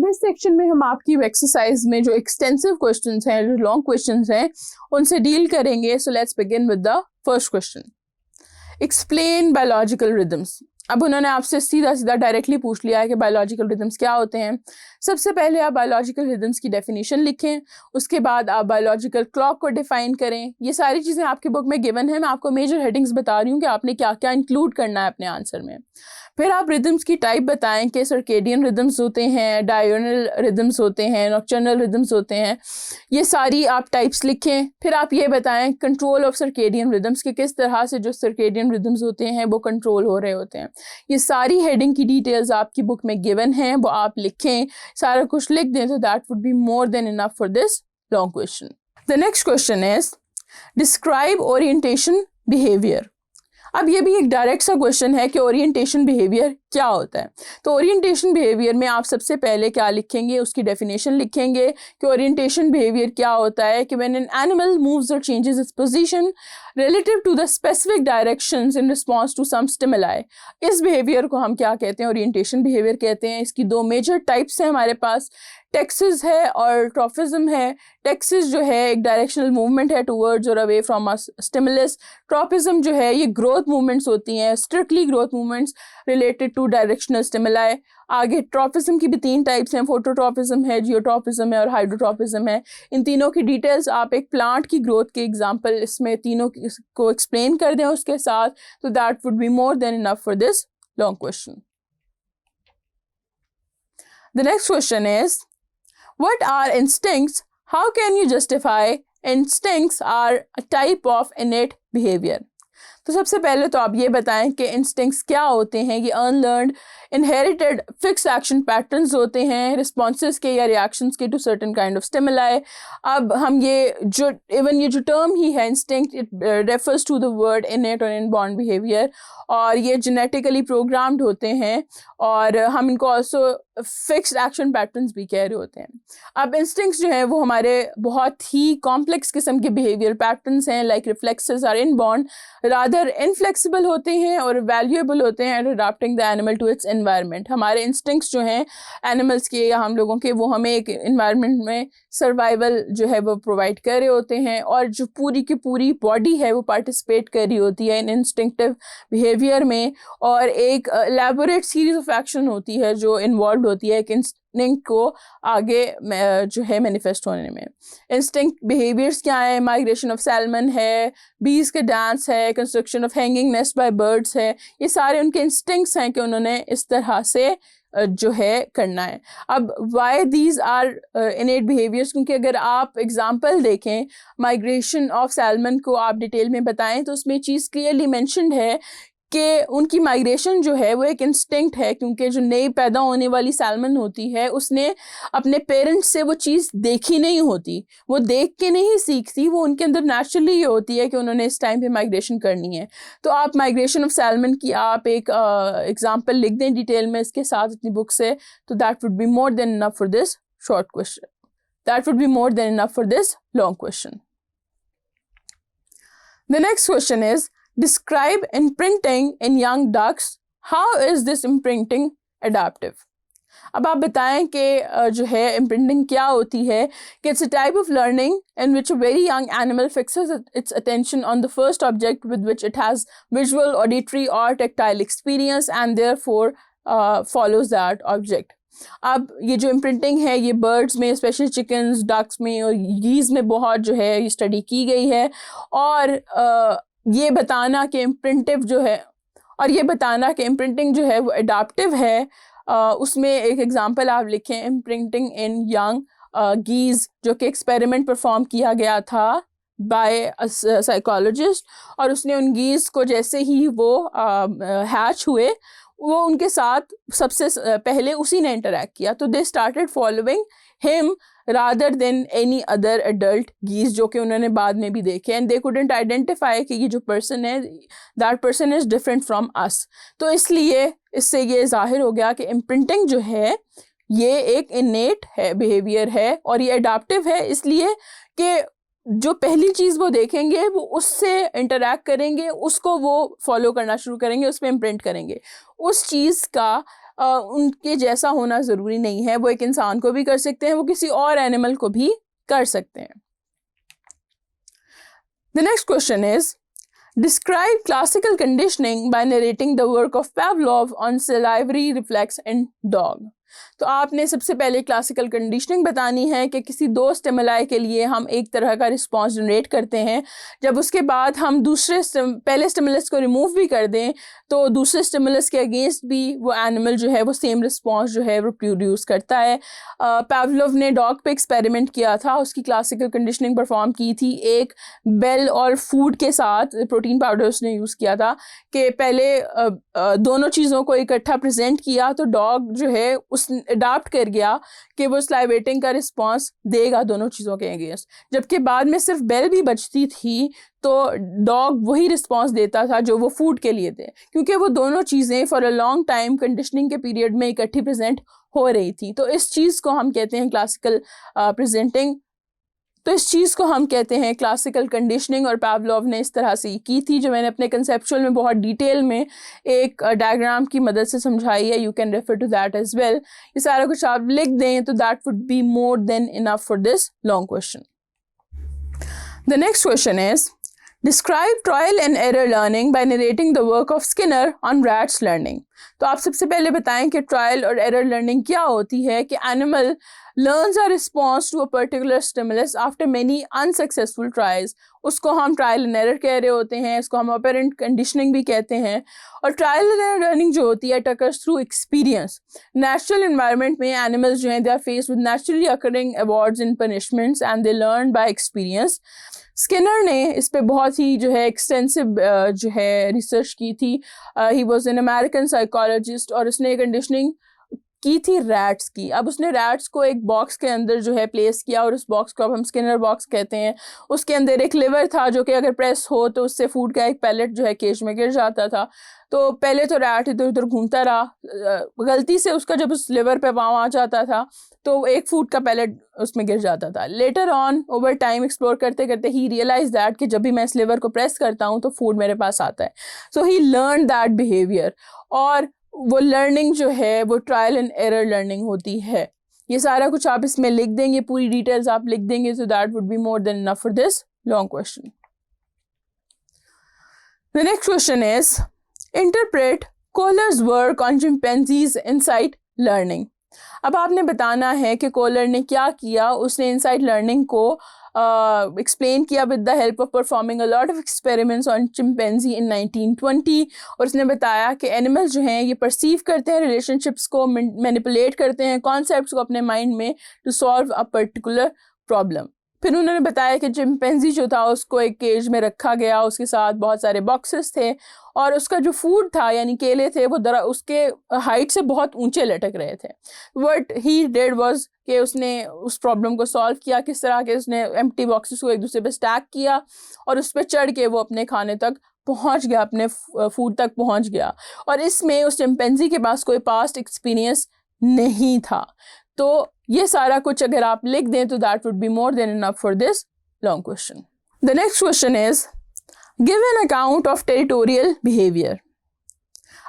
इस सेक्शन में हम आपकी एक्सरसाइज में जो एक्सटेंसिव क्वेश्चंस हैं, जो लॉन्ग क्वेश्चंस हैं, उनसे डील करेंगे. So let's begin with the first question. Explain biological rhythms. अब उन्होंने आपसे सीधा सीधा डायरेक्टली पूछ लिया है कि बायोलॉजिकल रिदम्स क्या होते हैं. सबसे पहले आप बायोलॉजिकल रिदम्स की डेफिनेशन लिखें, उसके बाद आप बायोलॉजिकल क्लॉक को डिफाइन करें. ये सारी चीज़ें आपके बुक में गिवन है. मैं आपको मेजर हेडिंग्स बता रही हूँ कि आपने क्या क्या इंक्लूड करना है अपने आंसर में. फिर आप रिदम्स की टाइप बताएं कि सर्केडियन रिदम्स होते हैं, डायurnal रिदम्स होते हैं, नॉक्टर्नल रिदम्स होते हैं. ये सारी आप टाइप्स लिखें. फिर आप ये बताएं कंट्रोल ऑफ सर्केडियन रिदम्स के किस तरह से जो सर्केडियन रिदम्स होते हैं वो कंट्रोल हो रहे होते हैं. ये सारी हेडिंग की डिटेल्स आपकी बुक में गिवन हैं, वो आप लिखें. सारा कुछ लिख दें तो that would be more than enough for this long question. The next question is describe orientation behaviour. अब ये भी एक डायरेक्ट सा क्वेश्चन है कि ओरिएंटेशन बिहेवियर क्या होता है. तो ओरिएंटेशन बिहेवियर में आप सबसे पहले क्या लिखेंगे, उसकी डेफिनेशन लिखेंगे कि ओरिएंटेशन बिहेवियर क्या होता है. कि व्हेन एन एनिमल मूव्स और changes its position relative to the specific directions in response to some stimuli. इस बिहेवियर को हम क्या कहते हैं, ओरिएंटेशन बिहेवियर कहते हैं. इसकी दो मेजर टाइप्स हैं हमारे पास, टेक्सिस है और ट्रॉफिज्म है. टेक्सिस जो है एक डायरेक्शनल मूवमेंट है टूवर्ड्स और away from a stimulus. Tropism जो है ये ग्रोथ मूवमेंट्स होती हैं, strictly growth movements related to directional stimuli. आगे ट्रॉफिज्म की भी 3 टाइप्स हैं, फोटोट्रॉफिज्म है, जियोट्रॉफिज्म है और हाइड्रोट्रॉफिज्म है. इन तीनों की डिटेल्स आप एक प्लांट की ग्रोथ के एग्जांपल इसमें तीनों को एक्सप्लेन कर दें उसके साथ, तो that would be more than enough for this long question. The next question is, what are instincts? How can you justify instincts are a type of innate behavior? तो सबसे पहले तो आप ये बताएं कि इंस्टिंक्ट्स क्या होते हैं. ये unlearned inherited fix action patterns होते हैं रिस्पॉन्सेस के या रिएक्शंस के to certain kind of stimuli. अब हम ये जो टर्म ही है instinct, it refers to the word innate और इनबॉर्न बिहेवियर, और ये जेनेटिकली प्रोग्राम्ड होते हैं और हम इनको ऑल्सो फिक्स्ड एक्शन पैटर्न्स भी कह रहे होते हैं. अब इंस्टिंक्ट्स जो हैं वो हमारे बहुत ही कॉम्प्लेक्स किस्म के बिहेवियर पैटर्न्स हैं. Like reflexes are inborn, rather inflexible होते हैं और वैल्यूएबल होते हैं at adopting the animal to its environment. हमारे इंस्टिंक्ट्स जो हैं एनिमल्स के या हम लोगों के, वो हमें एक एनवायरनमेंट में सर्वाइवल जो है वो प्रोवाइड कर रहे होते हैं, और जो पूरी की पूरी बॉडी है वो पार्टिसिपेट कर रही होती है इन इंस्टिंक्टिव बिहेवियर में. और एक एलैबोरेट सीरीज ऑफ एक्शन होती है जो इन्वॉल्व होती है एक इंस्टिंक्ट को आगे जो है मैनिफेस्ट होने में. इंस्टिंक्ट बिहेवियर्स क्या है? माइग्रेशन ऑफ सैल्मन है, बीज के डांस है, construction of hanging nest bye birds है. ये सारे उनके इंस्टिंक्ट्स हैं कि उन्होंने इस तरह से जो है करना है. अब why these are innate behaviors, क्योंकि अगर आप एग्जांपल देखें माइग्रेशन ऑफ सैल्मन को आप डिटेल में बताएं तो उसमें चीज़ क्लियरली मेंशन्ड है कि उनकी माइग्रेशन जो है वो एक इंस्टिंक्ट है. क्योंकि जो नई पैदा होने वाली सैल्मन होती है उसने अपने पेरेंट्स से वो चीज़ देखी नहीं होती, वो देख के नहीं सीखती, वो उनके अंदर नेचुरली ये होती है कि उन्होंने इस टाइम पे माइग्रेशन करनी है. तो आप माइग्रेशन ऑफ सैल्मन की आप एक एग्जांपल लिख दें डिटेल में इसके साथ अपनी बुक से, तो that would be more than enough for this short question. That would be more than enough for this long question. The next question is describe imprinting in young ducks. How is this imprinting adaptive? अब आप बताएं कि जो है imprinting क्या होती है. कि it's a type of learning in which a very young animal fixes its attention on the first object with which it has visual, auditory or tactile experience and therefore follows that object. अब ये जो imprinting है ये birds में, specially chickens, ducks में और geese में बहुत जो है ये स्टडी की गई है. और ये बताना कि इम्प्रिंटिव जो है और ये बताना कि इम्प्रिंटिंग जो है वो अडाप्टिव है, उसमें एक एग्जांपल आप लिखें इम्प्रिंटिंग इन यंग गीज़, जो कि एक्सपेरिमेंट परफॉर्म किया गया था बाय साइकोलॉजिस्ट. और उसने उन गीज़ को जैसे ही वो हैच हुए वो उनके साथ सबसे पहले उसी ने इंटरेक्ट किया, तो they started following him rather than any other adult geese जो कि उन्होंने बाद में भी देखे. and they couldn't identify कि ये जो person है that person is different from us. तो इसलिए इससे ये जाहिर हो गया कि imprinting जो है ये एक innate है behavior है और ये adaptive है, इसलिए कि जो पहली चीज़ वो देखेंगे वो उससे इंटरेक्ट करेंगे, उसको वो फॉलो करना शुरू करेंगे, उस पर इम्प्रिंट करेंगे. उस चीज़ का उनके जैसा होना ज़रूरी नहीं है, वो एक इंसान को भी कर सकते हैं, वो किसी और एनिमल को भी कर सकते हैं। The next question is, describe classical conditioning by narrating the work of Pavlov on salivary reflex in dog. तो आपने सबसे पहले क्लासिकल कंडीशनिंग बतानी है कि किसी दो स्टिमुलाई के लिए हम एक तरह का रिस्पांस जनरेट करते हैं, जब उसके बाद हम पहले स्टिमुलस को रिमूव भी कर दें तो दूसरे स्टिमुलस के अगेंस्ट भी वो एनिमल जो है वो सेम रिस्पांस जो है वो प्रोड्यूस करता है। पावलोव ने डॉग पे एक्सपेरिमेंट किया था, उसकी क्लासिकल कंडीशनिंग परफॉर्म की थी एक बेल और फूड के साथ, प्रोटीन पाउडर उसने यूज़ किया था कि पहले दोनों चीज़ों को इकट्ठा प्रेजेंट किया तो डॉग जो है उस अडाप्ट कर गया कि वो स्लाइवेटिंग का रिस्पांस देगा दोनों चीज़ों के अगेंस्ट, जबकि बाद में सिर्फ बेल भी बचती थी तो डॉग वही रिस्पांस देता था जो वो फूड के लिए थे, क्योंकि वो दोनों चीज़ें for a long time conditioning के पीरियड में इकट्ठी प्रेजेंट हो रही थी। तो इस चीज़ को हम कहते हैं क्लासिकल प्रेजेंटिंग, तो इस चीज़ को हम कहते हैं क्लासिकल कंडीशनिंग, और पावलोव ने इस तरह से की थी जो मैंने अपने कंसेप्चुअल में बहुत डिटेल में एक डायग्राम की मदद से समझाई है। You can refer to that as well. ये सारा कुछ आप लिख दें तो that would be more than enough for this long question. The next question is, describe trial and error learning by narrating the work of Skinner on rats learning. तो आप सबसे पहले बताएं कि ट्रायल और एरर लर्निंग क्या होती है, कि animal learns a response to a particular stimulus after many unsuccessful tries। उसको हम ट्रायल एंड एरर कह रहे होते हैं, इसको हम ऑपरेंट कंडीशनिंग भी कहते हैं। और ट्रायल एंड एरर लर्निंग जो होती है occurs through experience. Natural environment में एनिमल्स जो हैं they are faced with naturally occurring awards and punishments and they learn by experience. Skinner ने इस पे बहुत ही जो है एक्सटेंसिव जो है रिसर्च की थी। He was an American psychologist और उसने कंडीशनिंग की थी रैट्स की। अब उसने रैट्स को एक बॉक्स के अंदर जो है प्लेस किया और उस बॉक्स को अब हम स्किनर बॉक्स कहते हैं। उसके अंदर एक लिवर था जो कि अगर प्रेस हो तो उससे फूड का एक पैलेट जो है केज में गिर जाता था। तो पहले तो रैट इधर उधर घूमता रहा, गलती से उसका जब उस लिवर पे पाँव आ जाता था तो एक फूड का पैलेट उसमें गिर जाता था। Later on over time explore करते करते ही रियलाइज दैट कि जब भी मैं इस लिवर को प्रेस करता हूँ तो फूड मेरे पास आता है। सो ही लर्न दैट बिहेवियर, और वो लर्निंग जो है वो ट्रायल एंड एरर लर्निंग होती है। ये सारा कुछ आप इसमें लिख देंगे, पूरी डिटेल्स आप लिख देंगे, so that would be more than enough for this long question. The next question is, interpret Kohler's work on chimpanzees insight learning. अब आपने बताना है कि कोलर ने क्या किया, उसने इनसाइट लर्निंग को एक्सप्लेन किया with the help of performing a lot of experiments on chimpanzee in 1920। और उसने बताया कि एनिमल्स जो हैं ये परसीव करते हैं रिलेशनशिप्स को, मैनिपुलेट करते हैं कॉन्सेप्ट्स को अपने माइंड में to solve a particular problem. फिर उन्होंने बताया कि चिंपैंजी जो था उसको एक केज में रखा गया, उसके साथ बहुत सारे बॉक्सेस थे और उसका जो फूड था यानी केले थे वो उसके हाइट से बहुत ऊंचे लटक रहे थे। व्हाट ही डिड वाज कि उसने उस प्रॉब्लम को सॉल्व किया। किस तरह के, उसने एम्प्टी बॉक्सेस को एक दूसरे पे स्टैक किया और उस पर चढ़ के वो अपने खाने तक पहुंच गया, अपने फूड तक पहुंच गया। और इसमें उस चिंपैंजी के पास कोई पास्ट एक्सपीरियंस नहीं था। तो ये सारा कुछ अगर आप लिख दें तो that would be more than enough for this long question. The next question is, give an account of territorial behaviour.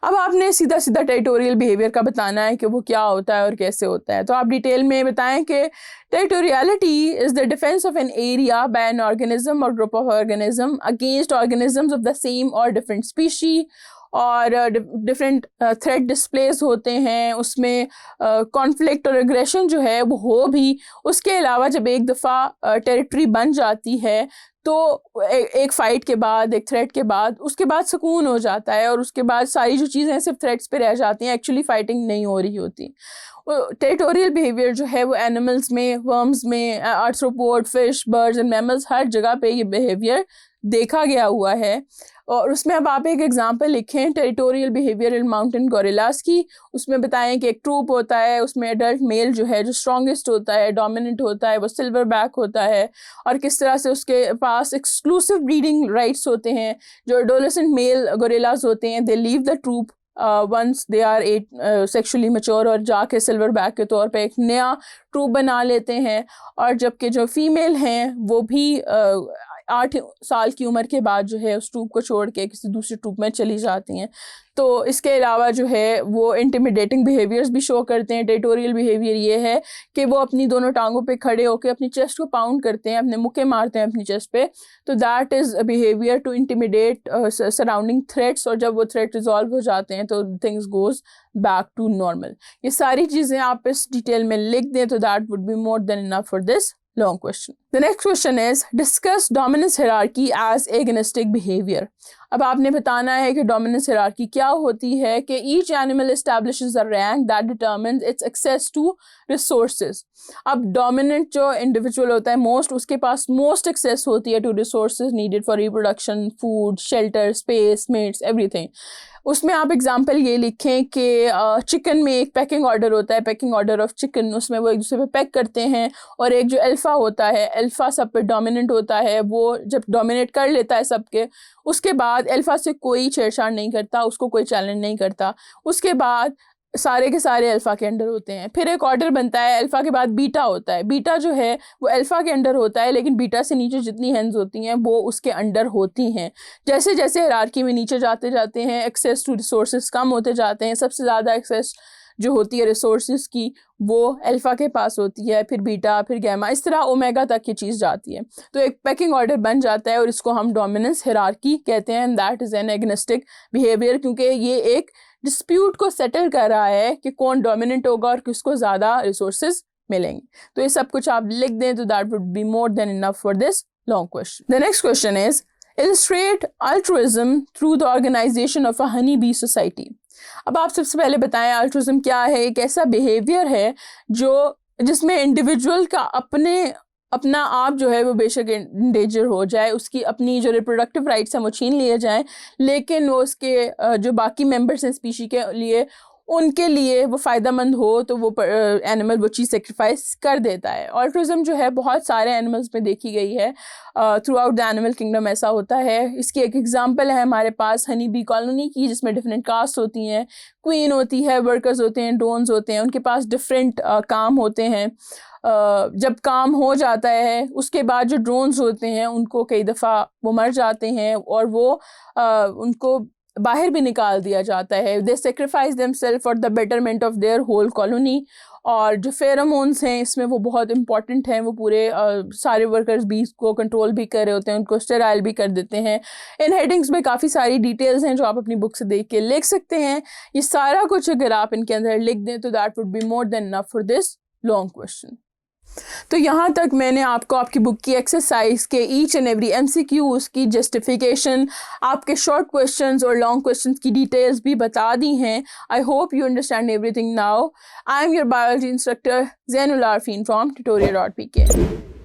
अब आपने सीधा सीधा टेरिटोरियल बिहेवियर का बताना है कि वो क्या होता है और कैसे होता है। तो आप डिटेल में बताएं कि territoriality is the defence of an area by an organism or group of organism against organisms of the same or different species. और डिफरेंट थ्रेट डिस्प्लेस होते हैं, उसमें कॉन्फ्लिक्ट और एग्रेशन जो है वो हो भी। उसके अलावा जब एक दफ़ा टेरिटरी बन जाती है तो एक फ़ाइट के बाद, एक थ्रेट के बाद, उसके बाद सुकून हो जाता है और उसके बाद सारी जो चीज़ें सिर्फ थ्रेट्स पे रह जाती हैं, एक्चुअली फाइटिंग नहीं हो रही होती। टेरिटोरियल बिहेवियर जो है वो एनिमल्स में, वर्म्स में, arthropod, fish, birds and mammals, हर जगह पे ये बिहेवियर देखा गया हुआ है। और उसमें अब आप एक एग्जांपल लिखें territorial behaviour in mountain gorillas की। उसमें बताएं कि एक ट्रूप होता है, उसमें एडल्ट मेल जो है, जो स्ट्रॉन्गेस्ट होता है, डोमिनेंट होता है, वो सिल्वर बैक होता है और किस तरह से उसके पास एक्सक्लूसिव ब्रीडिंग राइट्स होते हैं। जो एडोलेसेंट मेल गोरिल्लास होते हैं they leave the troop once they are sexually mature और जाके सिल्वर बैक के तौर पे एक नया ट्रूप बना लेते हैं। और जबकि जो फीमेल हैं वो भी 8 साल की उम्र के बाद जो है उस ट्रूप को छोड़ के किसी दूसरी ट्रूप में चली जाती हैं। तो इसके अलावा जो है वो इंटिमिडेटिंग बिहेवियर्स भी शो करते हैं। टेरिटोरियल बिहेवियर ये है कि वो अपनी दोनों टांगों पे खड़े होकर अपनी चेस्ट को पाउंड करते हैं, अपने मुक्के मारते हैं अपनी चेस्ट पे। तो that is a behavior to intimidate surrounding threats, और जब वो थ्रेट रिजॉल्व हो जाते हैं तो things goes back to normal. ये सारी चीज़ें आप इस डिटेल में लिख दें तो that would be more than enough for this long question. The next question is discuss dominance hierarchy as agonistic behavior. अब आपने बताना है कि dominance hierarchy क्या होती है, कि each animal establishes a rank that determines its access to resources. अब dominant जो individual होता है most, उसके पास most access होती है to resources needed for reproduction, food, shelter, space, mates, everything. उसमें आप एग्जांपल ये लिखें कि चिकन में एक पैकिंग ऑर्डर होता है, पैकिंग ऑर्डर ऑफ चिकन, उसमें वो एक दूसरे पे पैक करते हैं, और एक जो अल्फ़ा होता है, अल्फ़ा सब पे डोमिनेंट होता है, वो जब डोमिनेट कर लेता है सबके, उसके बाद अल्फ़ा से कोई छेड़छाड़ नहीं करता, उसको कोई चैलेंज नहीं करता, उसके बाद सारे के सारे अल्फ़ा के अंडर होते हैं। फिर एक ऑर्डर बनता है, अल्फ़ा के बाद बीटा होता है, बीटा जो है वो अल्फ़ा के अंडर होता है, लेकिन बीटा से नीचे जितनी हेंस होती हैं वो उसके अंडर होती हैं। जैसे जैसे हायरार्की में नीचे जाते जाते हैं, एक्सेस टू रिसोर्सेज कम होते जाते हैं, सबसे ज़्यादा एक्सेस जो होती है रिसोर्सेज की वो अल्फ़ा के पास होती है, फिर बीटा, फिर गैमा, इस तरह ओमेगा तक ये चीज़ जाती है। तो एक पैकिंग ऑर्डर बन जाता है और इसको हम डोमिनेंस हायरार्की कहते हैं, and that is an agonistic behaviour, क्योंकि ये एक डिस्प्यूट को सेटल कर रहा है कि कौन डोमिनेंट होगा और किसको ज़्यादा रिसोर्सेज मिलेंगे। तो ये सब कुछ आप लिख दें तो that would be more than enough for this long question. The next question is illustrate altruism through the organization of a honey bee society. अब आप सबसे पहले बताएं altruism क्या है। एक ऐसा बिहेवियर है जो जिसमें इंडिविजुअल का अपना आप जो है वो बेशक इंडेंजर हो जाए, उसकी अपनी जो रिप्रोडक्टिव राइट्स हैं वो छीन लिए जाएं, लेकिन वो उसके जो बाकी मेंबर्स हैं स्पीशी के लिए, उनके लिए वो फ़ायदेमंद हो तो वो एनिमल वो चीज़ सेक्रीफाइस कर देता है। ऑल्ट्रुइज्म जो है बहुत सारे एनिमल्स में देखी गई है, through out the animal kingdom ऐसा होता है। इसकी एक एग्जांपल है हमारे पास हनी बी कॉलोनी की, जिसमें डिफरेंट कास्ट होती हैं, क्वीन होती है, वर्कर्स होते हैं, ड्रोन्स होते हैं, उनके पास डिफरेंट काम होते हैं। जब काम हो जाता है उसके बाद जो ड्रोन्स होते हैं उनको कई दफ़ा वो मर जाते हैं और वो उनको बाहर भी निकाल दिया जाता है। They sacrifice themselves for the betterment of their whole colony. और जो फेरोमोन्स हैं इसमें वो बहुत इंपॉर्टेंट हैं, वो पूरे सारे वर्कर्स बीज को कंट्रोल भी कर रहे होते हैं, उनको स्टेराइल भी कर देते हैं। इन हेडिंग्स में काफ़ी सारी डिटेल्स हैं जो आप अपनी बुक से देख के लिख सकते हैं। ये सारा कुछ अगर आप इनके अंदर लिख दें तो that would be more than enough for this long question. तो यहाँ तक मैंने आपको आपकी बुक की एक्सरसाइज के ईच एंड एवरी MCQ, उसकी जस्टिफिकेशन, आपके शॉर्ट क्वेश्चंस और लॉन्ग क्वेश्चंस की डिटेल्स भी बता दी हैं। I hope you understand everything now. I am your biology instructor Zainul Arfeen from tutorial.pk।